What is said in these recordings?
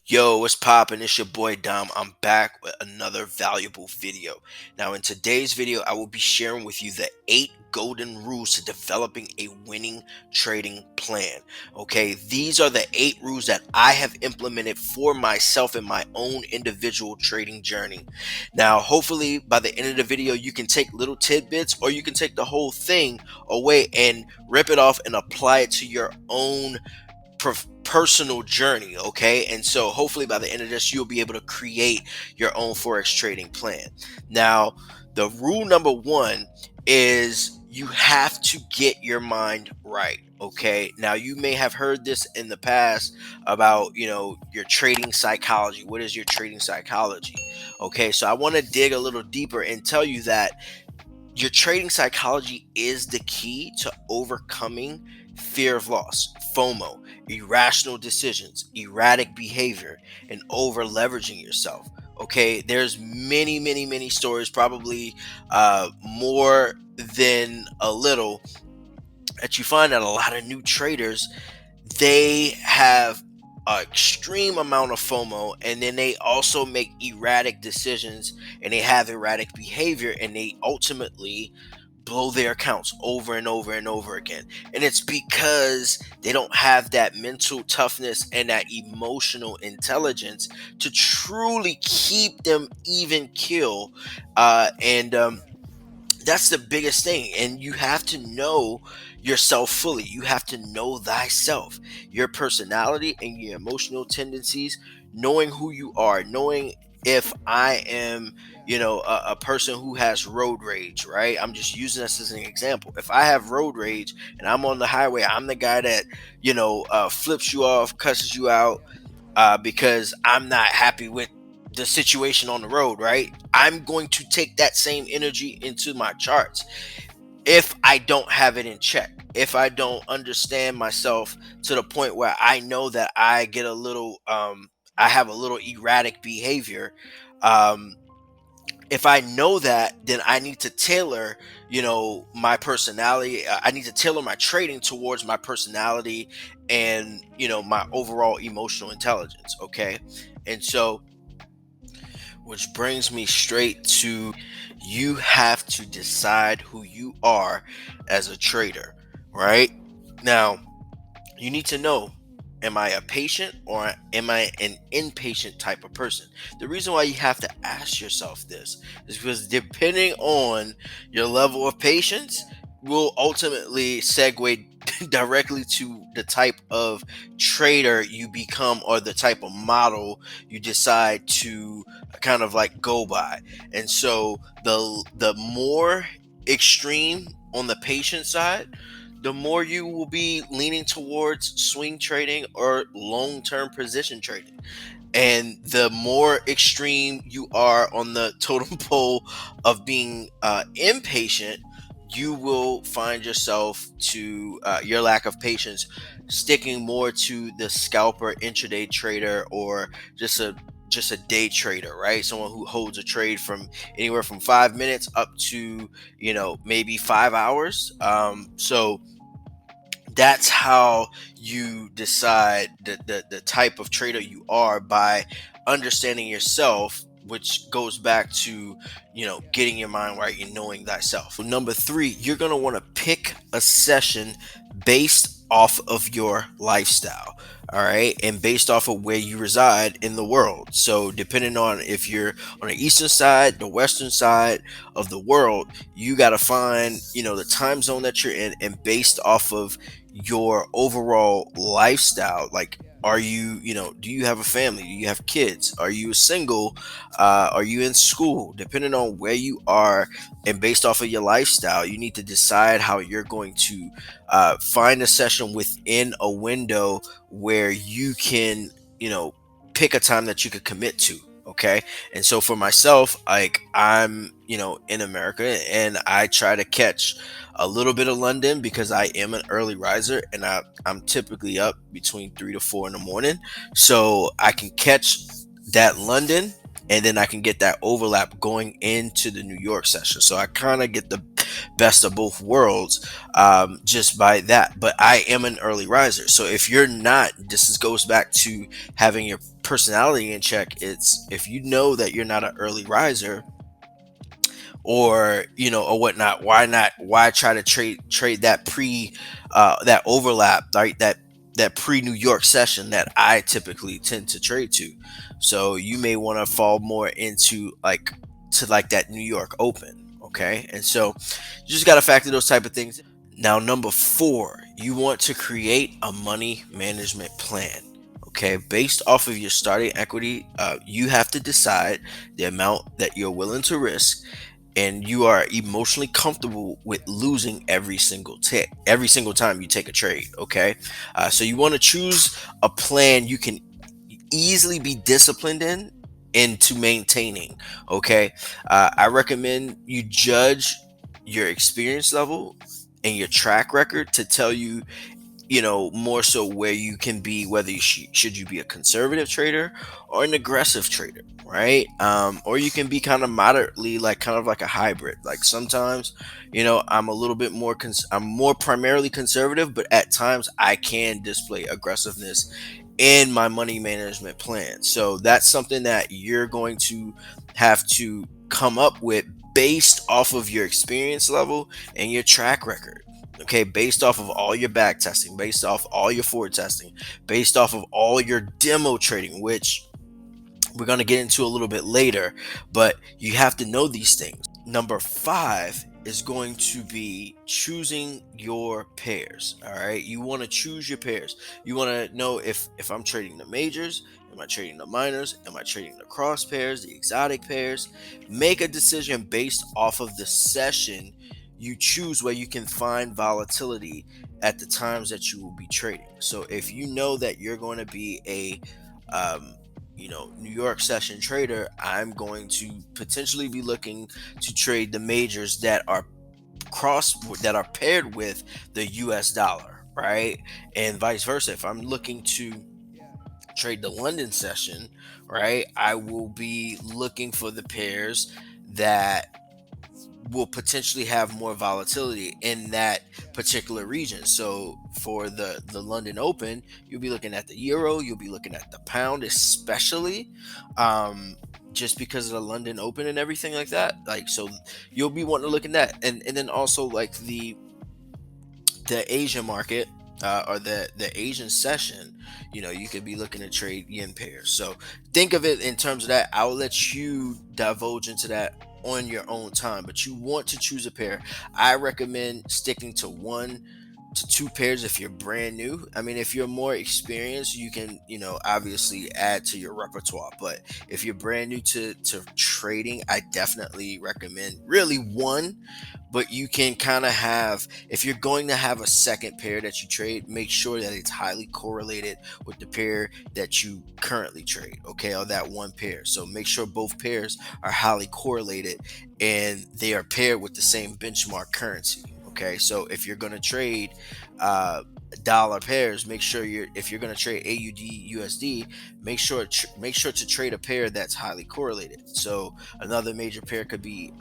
Yo, what's poppin'? It's your boy Dom. I'm back with another valuable video. Now, in today's video, I will be sharing with you the 8 golden rules to developing a winning trading plan. Okay, these are the 8 rules that I have implemented for myself in my own individual trading journey. Now, hopefully, by the end of the video, you can take little tidbits or you can take the whole thing away and rip it off and apply it to your own personal journey. Okay, and so hopefully by the end of this you'll be able to create your own forex trading plan. Now, the rule number one is you have to get your mind right. Okay, now you may have heard this in the past about your trading psychology. What is your trading psychology? Okay, so I want to dig a little deeper and tell you that your trading psychology is the key to overcoming fear of loss, FOMO, irrational decisions, erratic behavior, and over leveraging yourself. Okay, there's many stories, probably more than a little, that you find that a lot of new traders, they have an extreme amount of FOMO, and then they also make erratic decisions and they have erratic behavior, and they ultimately blow their accounts over and over and over again. And it's because they don't have that mental toughness and that emotional intelligence to truly keep them even kill. And that's the biggest thing. And you have to know yourself fully. You have to know thyself, your personality and your emotional tendencies, knowing who you are, knowing if I am, a person who has road rage, right? I'm just using this as an example. If I have road rage and I'm on the highway, I'm the guy that, flips you off, cusses you out, because I'm not happy with the situation on the road, right? I'm going to take that same energy into my charts if I don't have it in check. If I don't understand myself to the point where I know that I get a little, I have a little erratic behavior. Um, if I know that, then I need to tailor, my personality. I need to tailor my trading towards my personality and, my overall emotional intelligence. Okay. And so, which brings me straight to, you have to decide who you are as a trader, right? Now, you need to know, am I a patient or am I an impatient type of person? The reason why you have to ask yourself this is because depending on your level of patience will ultimately segue directly to the type of trader you become or the type of model you decide to kind of like go by. And so the more extreme on the patient side, the more you will be leaning towards swing trading or long-term position trading. And the more extreme you are on the totem pole of being impatient, you will find yourself to your lack of patience sticking more to the scalper, intraday trader, or just a day trader, right? Someone who holds a trade from anywhere from 5 minutes up to maybe 5 hours. So that's how you decide the type of trader you are, by understanding yourself, which goes back to getting your mind right and knowing thyself. Number three, you're going to want to pick a session based off of your lifestyle, all right, and based off of where you reside in the world. So depending on if you're on the eastern side, the western side of the world, you got to find the time zone that you're in, and based off of your overall lifestyle, like, are you, do you have a family, do you have kids, are you single, are you in school? Depending on where you are and based off of your lifestyle, you need to decide how you're going to find a session within a window where you can pick a time that you could commit to. Okay. And so for myself, like, I'm in America, and I try to catch a little bit of London because I am an early riser, and I'm typically up between 3 to 4 in the morning. So I can catch that London, and then I can get that overlap going into the New York session. So I kind of get best of both worlds, just by that. But I am an early riser. So if you're not, goes back to having your personality in check. It's if you know that you're not an early riser, or or whatnot, why try to trade that that overlap, right? That pre New York session that I typically tend to trade to. So you may want to fall more into like that New York Open. Okay, and so you just got to factor those type of things. Now, number four, you want to create a money management plan. Okay, based off of your starting equity, you have to decide the amount that you're willing to risk, and you are emotionally comfortable with losing every single time you take a trade. Okay, so you want to choose a plan you can easily be disciplined in into maintaining. Okay, I recommend you judge your experience level and your track record to tell you, more so where you can be, whether should you be a conservative trader or an aggressive trader, right? Or you can be kind of moderately, like kind of like a hybrid. Like sometimes, I'm a little bit more I'm more primarily conservative, but at times I can display aggressiveness in my money management plan. So that's something that you're going to have to come up with based off of your experience level and your track record. Okay, based off of all your back testing, based off all your forward testing, based off of all your demo trading, which we're going to get into a little bit later, but you have to know these things. Number five is going to be choosing your pairs. All right, you want to choose your pairs. You want to know if I'm trading the majors, am I trading the minors, am I trading the cross pairs, the exotic pairs. Make a decision based off of the session you choose, where you can find volatility at the times that you will be trading. So if you know that you're going to be a New York session trader, I'm going to potentially be looking to trade the majors that are paired with the US dollar, right? And vice versa. If I'm looking to trade the London session, right, I will be looking for the pairs that will potentially have more volatility in that particular region. So for the London Open, you'll be looking at the euro, you'll be looking at the pound, especially, just because of the London Open and everything like that. Like, so you'll be wanting to look at that, and then also like the Asian market, or the Asian session. You could be looking to trade yen pairs. So think of it in terms of that. I'll let you divulge into that on your own time, but you want to choose a pair. I recommend sticking to 1 to 2 pairs if you're brand new. I mean, if you're more experienced, you can, obviously add to your repertoire. But if you're brand new to trading, I definitely recommend really one. But you can kind of have, if you're going to have a second pair that you trade, make sure that it's highly correlated with the pair that you currently trade, okay, or that one pair. So make sure both pairs are highly correlated and they are paired with the same benchmark currency. Okay, so if you're going to trade uh, dollar pairs, make sure if you're going to trade AUD USD, make sure to trade a pair that's highly correlated. So another major pair could be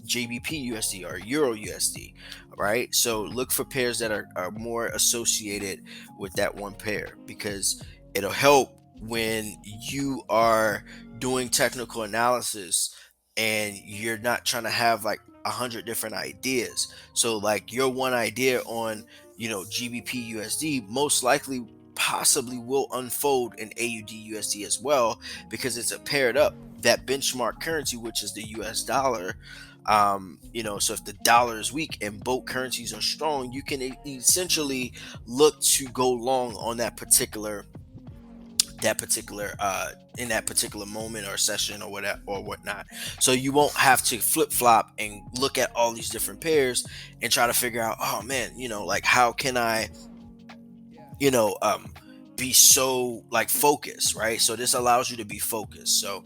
JBP USD or Euro USD, right? So look for pairs that are more associated with that one pair, because it'll help when you are doing technical analysis and you're not trying to have like 100 different ideas. So like your one idea on GBP USD most likely possibly will unfold in AUD USD as well, because it's a paired up that benchmark currency, which is the US dollar. So if the dollar is weak and both currencies are strong, you can essentially look to go long on that particular in that particular moment or session or whatever or whatnot. So you won't have to flip flop and look at all these different pairs and try to figure out, oh man, like how can I you know um be so like focused, right? So this allows you to be focused. So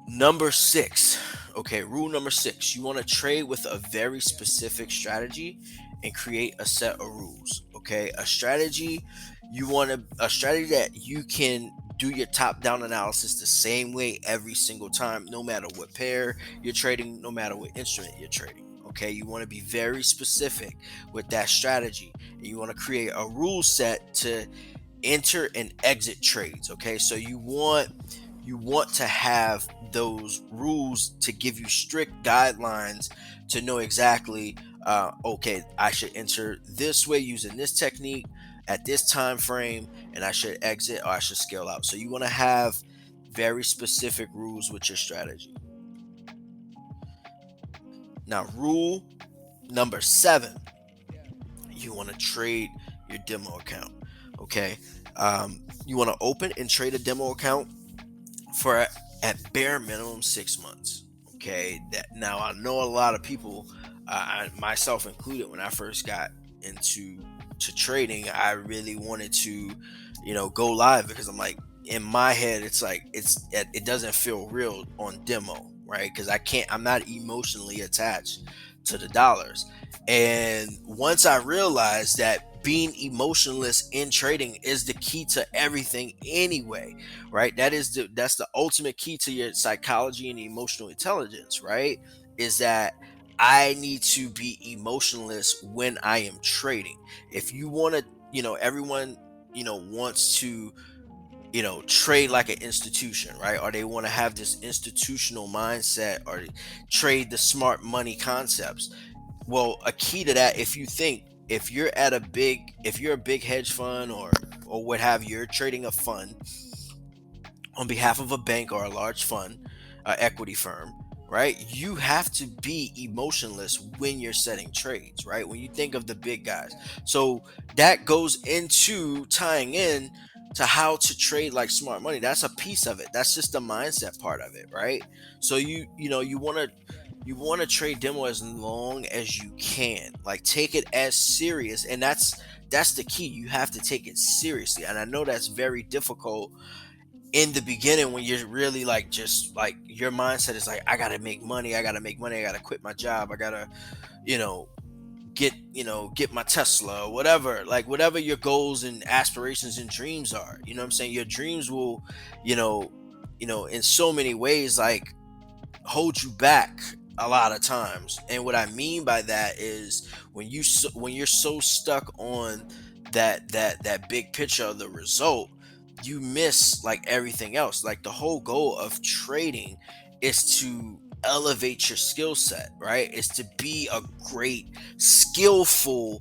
number six, okay, rule number six, you want to trade with a very specific strategy and create a set of rules. Okay, a strategy that you can do your top down analysis the same way every single time, no matter what pair you're trading, no matter what instrument you're trading. Okay, you want to be very specific with that strategy, and you want to create a rule set to enter and exit trades. Okay, so you want to have those rules to give you strict guidelines to know exactly, okay, I should enter this way using this technique at this time frame, and I should exit or I should scale out. So you want to have very specific rules with your strategy. Now, rule number 7, you want to trade your demo account. Okay, you want to open and trade a demo account for at bare minimum 6 months. Okay, that now I know a lot of people, myself included, when I first got into trading, I really wanted to, go live, because I'm like, in my head, it's like it doesn't feel real on demo, right? Because I'm not emotionally attached to the dollars. And once I realized that being emotionless in trading is the key to everything anyway, right? That's the ultimate key to your psychology and emotional intelligence, right? Is that I need to be emotionless when I am trading. If you want to, everyone, wants to, trade like an institution, right? Or they want to have this institutional mindset, or trade the smart money concepts. Well, a key to that, if you're a big hedge fund, or what have you, you're trading a fund on behalf of a bank or a large fund, equity firm, right? You have to be emotionless when you're setting trades, right? When you think of the big guys. So that goes into tying in to how to trade like smart money. That's a piece of it. That's just the mindset part of it, right? So you want to trade demo as long as you can. Like, take it as serious, and that's the key. You have to take it seriously. And I know that's very difficult in the beginning, when you're really like, just like, your mindset is like, I gotta make money, I gotta make money, I gotta quit my job, I gotta, you know get my Tesla, or whatever, like, whatever your goals and aspirations and dreams are. You know what I'm saying? Your dreams will, you know in so many ways, like, hold you back a lot of times. And what I mean by that is, when you're so stuck on that big picture of the result, you miss like everything else. Like, the whole goal of trading is to elevate your skill set, right? Is to be a great, skillful,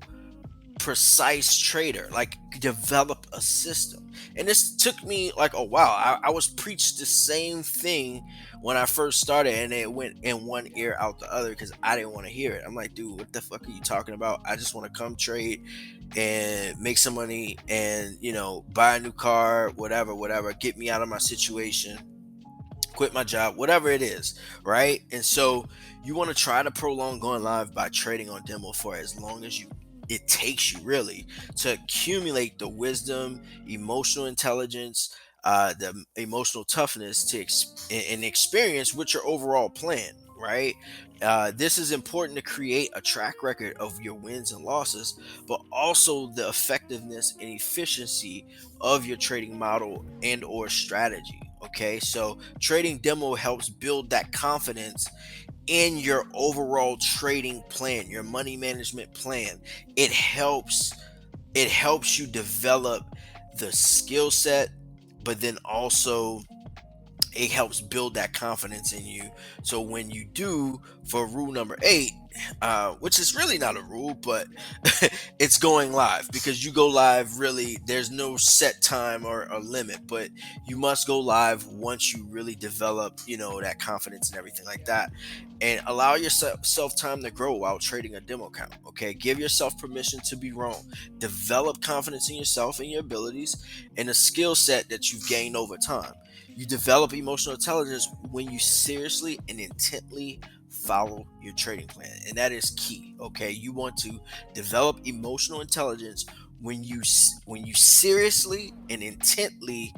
precise trader. Like, develop a system. And this took me like a while. I was preached the same thing when I first started, and it went in one ear out the other, because I didn't want to hear it. I'm like, dude, what the fuck are you talking about? I just want to come trade and make some money, and buy a new car, whatever, get me out of my situation, quit my job, whatever it is, right? And so you want to try to prolong going live by trading on demo for as long as it takes you, really, to accumulate the wisdom, emotional intelligence, the emotional toughness and experience with your overall plan, right? This is important to create a track record of your wins and losses, but also the effectiveness and efficiency of your trading model and or strategy. Okay, so trading demo helps build that confidence in your overall trading plan, your money management plan. It helps you develop the skill set, but then also it helps build that confidence in you. So when you do, for rule number 8, which is really not a rule, but it's going live, because you go live, really, there's no set time or a limit, but you must go live once you really develop, that confidence and everything like that. And allow yourself time to grow while trading a demo account. Okay, give yourself permission to be wrong. Develop confidence in yourself and your abilities, and a skill set that you've gained over time. You develop emotional intelligence when you seriously and intently follow your trading plan, and that is key. Okay, you want to develop emotional intelligence when you seriously and intently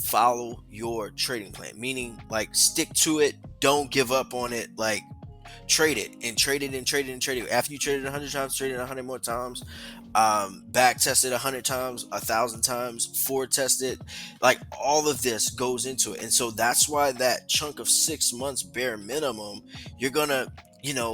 follow your trading plan, meaning, like, stick to it, don't give up on it. Like, trade it and trade it and trade it and trade it. After you trade it 100 times, trade it 100 more times, back test it 100 times, 1,000 times, forward test it. Like, all of this goes into it. And so that's why that chunk of 6 months bare minimum, you're gonna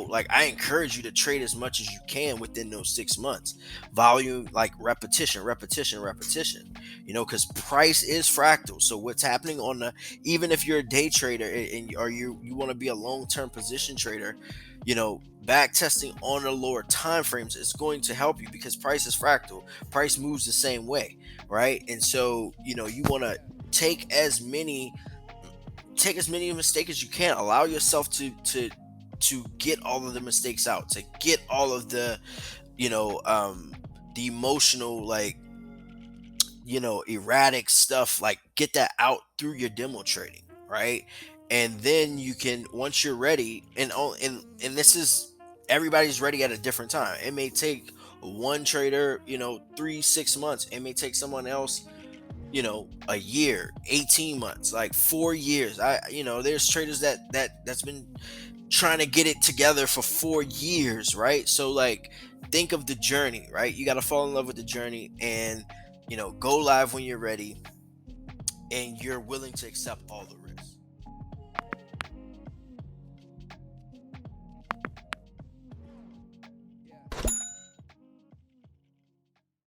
like I encourage you to trade as much as you can within those 6 months. Volume, like repetition, repetition, repetition. Because price is fractal. So what's happening on the, even if you're a day trader or you want to be a long-term position trader, back testing on the lower time frames is going to help you because price is fractal. Price moves the same way, right? And so, you want to take as many take as many mistakes as you can. Allow yourself to get all of the mistakes out, to get all of the emotional, like, erratic stuff, like get that out through your demo trading, right? And then you can, once you're ready, and this is, everybody's ready at a different time. It may take one trader, 3 6 months. It may take someone else, a year, 18 months, like 4 years. There's traders that's been trying to get it together for 4 years, right? So, like, think of the journey, right? You got to fall in love with the journey, and go live when you're ready and you're willing to accept all the risks.